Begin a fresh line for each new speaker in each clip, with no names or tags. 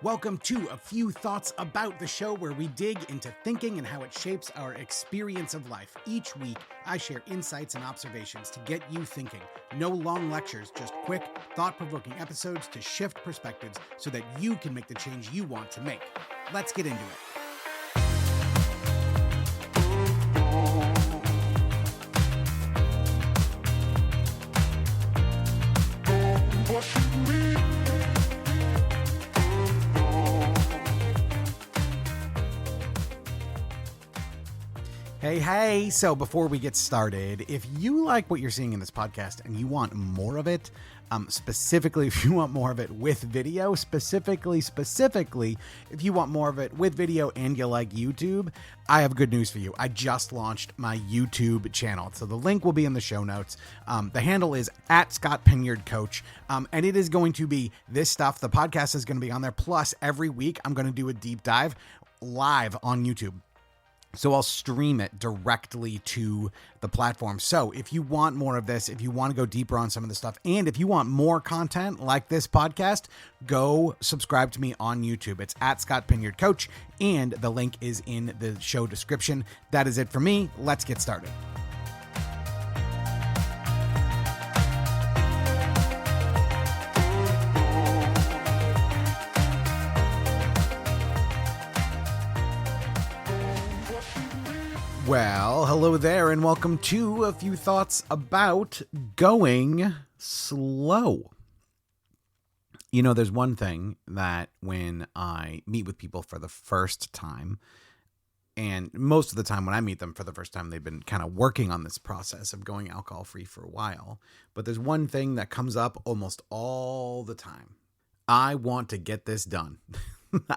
Welcome to A Few Thoughts About, the show where we dig into thinking and how it shapes our experience of life. Each week, I share insights and observations to get you thinking. No long lectures, just quick, thought-provoking episodes to shift perspectives so that you can make the change you want to make. Let's get into it. Hey, so before we get started, if you like what you're seeing in this podcast and you want more of it, specifically if you want more of it with video, specifically if you want more of it with video and you like YouTube, I have good news for you. I just launched my YouTube channel. So the link will be in the show notes. The handle is @ScottPinyardCoach. And it is going to be this stuff. The podcast is going to be on there. Plus every week I'm going to do a deep dive live on YouTube. So I'll stream it directly to the platform. So if you want more of this, if you want to go deeper on some of the stuff, and if you want more content like this podcast, go subscribe to me on YouTube. It's @ScottPinyardCoach, and the link is in the show description. That is it for me. Let's get started. Well, hello there, and welcome to A Few Thoughts About Going Slow. You know, there's one thing that when I meet with people for the first time, and most of the time when I meet them for the first time, they've been kind of working on this process of going alcohol-free for a while. But there's one thing that comes up almost all the time. I want to get this done.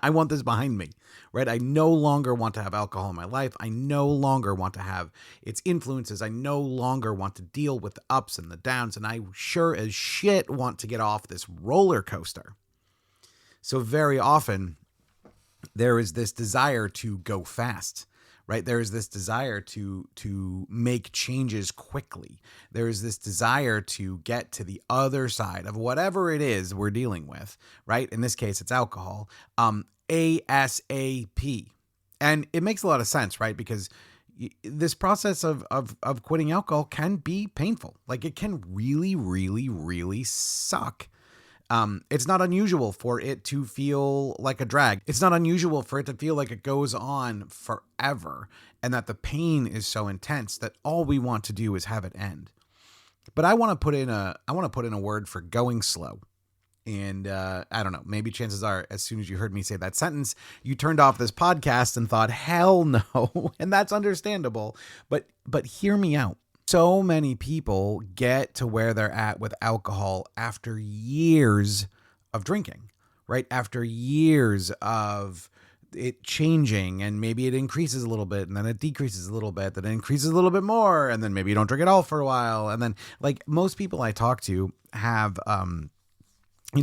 I want this behind me, right? I no longer want to have alcohol in my life. I no longer want to have its influences. I no longer want to deal with the ups and the downs. And I sure as shit want to get off this roller coaster. So very often there is this desire to go fast, right? There is this desire to make changes quickly. There is this desire to get to the other side of whatever it is we're dealing with, right? In this case, it's alcohol, ASAP. And it makes a lot of sense, right? Because this process of quitting alcohol can be painful. Like it can really, really, really suck. It's not unusual for it to feel like a drag. It's not unusual for it to feel like it goes on forever and that the pain is so intense that all we want to do is have it end. But I want to put in a word for going slow. And I don't know, maybe chances are as soon as you heard me say that sentence, you turned off this podcast and thought, hell no. And that's understandable. But hear me out. So many people get to where they're at with alcohol after years of drinking, right? After years of it changing, and maybe it increases a little bit and then it decreases a little bit, then it increases a little bit more, and then maybe you don't drink at all for a while. And then like most people I talk to have,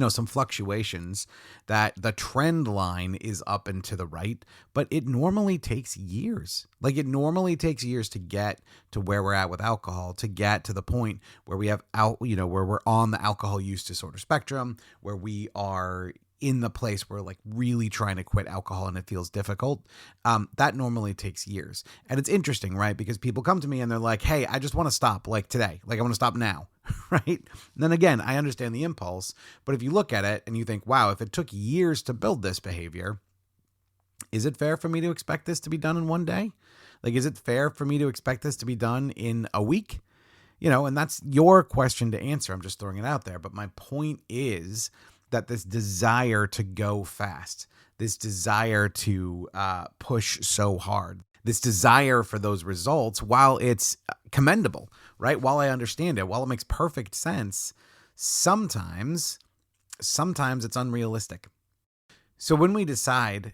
some fluctuations that the trend line is up and to the right, but it normally takes years. Like it normally takes years to get to where we're at with alcohol, to get to the point where we have where we're on the alcohol use disorder spectrum, where we are in the place where like really trying to quit alcohol and it feels difficult. That normally takes years. And it's interesting, right? Because people come to me and they're like, hey, I just want to stop like today. Like I want to stop now. Right. And then again, I understand the impulse, but if you look at it and you think, wow, if it took years to build this behavior, is it fair for me to expect this to be done in one day? Like, is it fair for me to expect this to be done in a week? And that's your question to answer. I'm just throwing it out there. But my point is that this desire to go fast, this desire to push so hard, this desire for those results, while it's commendable, right? While I understand it, while it makes perfect sense, sometimes it's unrealistic. So when we decide,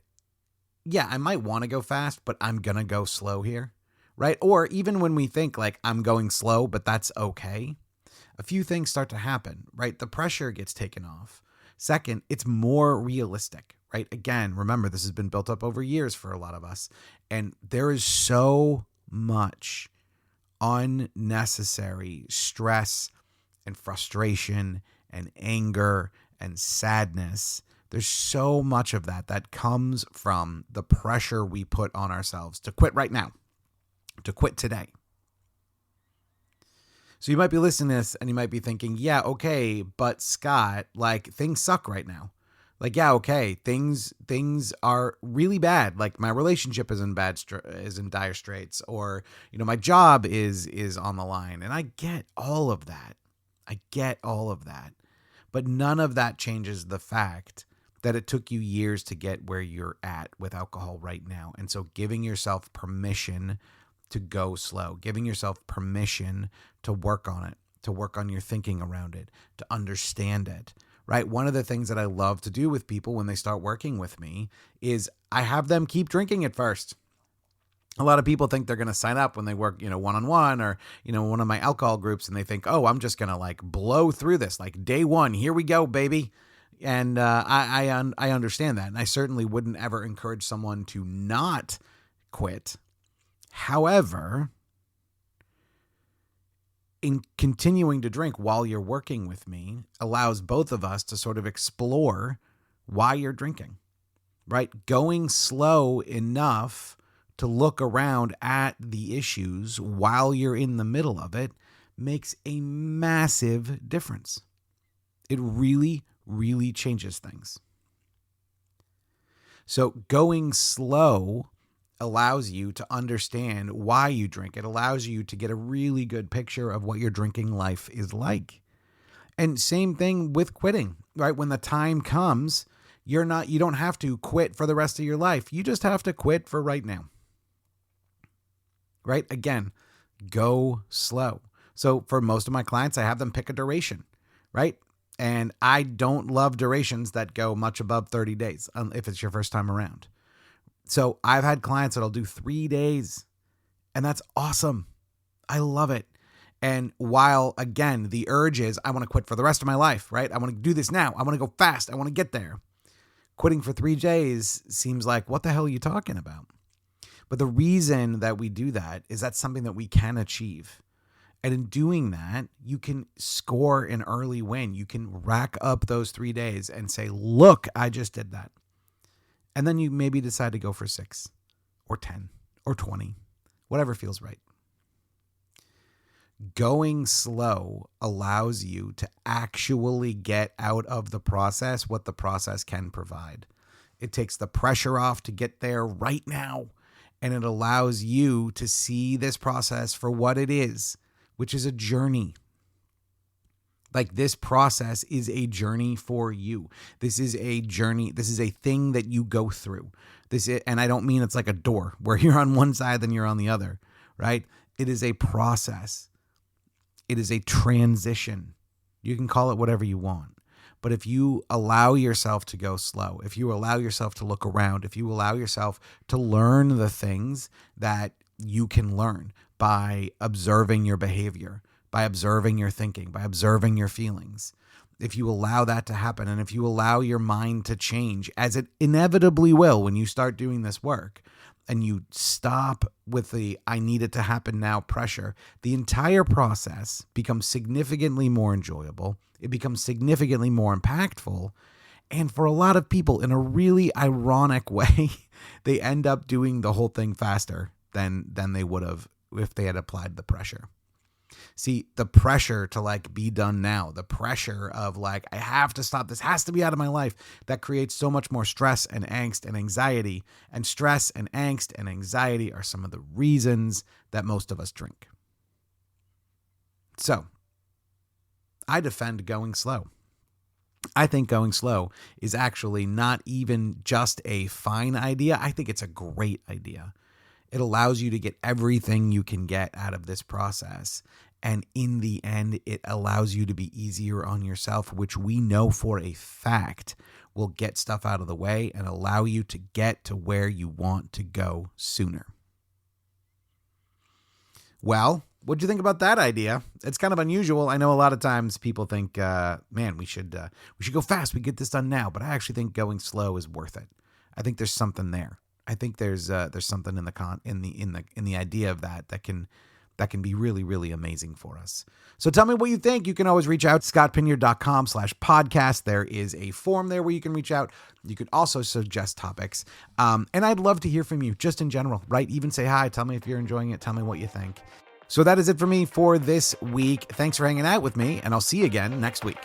yeah, I might want to go fast, but I'm going to go slow here, right? Or even when we think like I'm going slow, but that's okay, a few things start to happen, right? The pressure gets taken off. Second, it's more realistic, right? Again, remember, this has been built up over years for a lot of us. And there is so much unnecessary stress and frustration and anger and sadness There's so much of that comes from the pressure we put on ourselves to quit right now, to quit today. So you might be listening to this and you might be thinking, yeah, okay, but Scott, like things suck right now. Like, yeah, okay, things are really bad. Like my relationship is in dire straits, or my job is on the line, and I get all of that. But none of that changes the fact that it took you years to get where you're at with alcohol right now. And so giving yourself permission to go slow, giving yourself permission to work on it, to work on your thinking around it, to understand it, right? One of the things that I love to do with people when they start working with me is I have them keep drinking at first. A lot of people think they're going to sign up when they work, one-on-one or, one of my alcohol groups, and they think, oh, I'm just going to like blow through this, like day one, here we go, baby. And I understand that. And I certainly wouldn't ever encourage someone to not quit. However, in continuing to drink while you're working with me allows both of us to sort of explore why you're drinking, right? Going slow enough to look around at the issues while you're in the middle of it makes a massive difference. It really, really changes things. So going slow allows you to understand why you drink. It allows you to get a really good picture of what your drinking life is like. And same thing with quitting, right? When the time comes, you don't have to quit for the rest of your life. You just have to quit for right now. Right? Again, go slow. So for most of my clients, I have them pick a duration, right? And I don't love durations that go much above 30 days if it's your first time around. So I've had clients that'll do 3 days, and that's awesome. I love it. And while, again, the urge is I want to quit for the rest of my life, right? I want to do this now. I want to go fast. I want to get there. Quitting for 3 days seems like, what the hell are you talking about? But the reason that we do that is that's something that we can achieve. And in doing that, you can score an early win. You can rack up those 3 days and say, look, I just did that. And then you maybe decide to go for 6 or 10 or 20, whatever feels right. Going slow allows you to actually get out of the process what the process can provide. It takes the pressure off to get there right now. And it allows you to see this process for what it is, which is a journey. Like this process is a journey for you. This is a journey. This is a thing that you go through. And I don't mean it's like a door where you're on one side, then you're on the other, right? It is a process. It is a transition. You can call it whatever you want. But if you allow yourself to go slow, if you allow yourself to look around, if you allow yourself to learn the things that you can learn by observing your behavior, by observing your thinking, by observing your feelings, if you allow that to happen, and if you allow your mind to change, as it inevitably will when you start doing this work, and you stop with the I need it to happen now pressure, the entire process becomes significantly more enjoyable. It becomes significantly more impactful. And for a lot of people, in a really ironic way, they end up doing the whole thing faster than they would have if they had applied the pressure. See, the pressure to like be done now, the pressure of like, I have to stop, this has to be out of my life, that creates so much more stress and angst and anxiety. And stress and angst and anxiety are some of the reasons that most of us drink. So I defend going slow. I think going slow is actually not even just a fine idea. I think it's a great idea. It allows you to get everything you can get out of this process. And in the end, it allows you to be easier on yourself, which we know for a fact will get stuff out of the way and allow you to get to where you want to go sooner. Well, what'd you think about that idea? It's kind of unusual. I know a lot of times people think, man, we should go fast. We get this done now. But I actually think going slow is worth it. I think there's something there. I think there's something in the idea of that can that can be really, really amazing for us. So tell me what you think. You can always reach out, scottpinyard.com/podcast. There is a form there where you can reach out. You could also suggest topics. And I'd love to hear from you just in general, right? Even say hi. Tell me if you're enjoying it. Tell me what you think. So that is it for me for this week. Thanks for hanging out with me, and I'll see you again next week.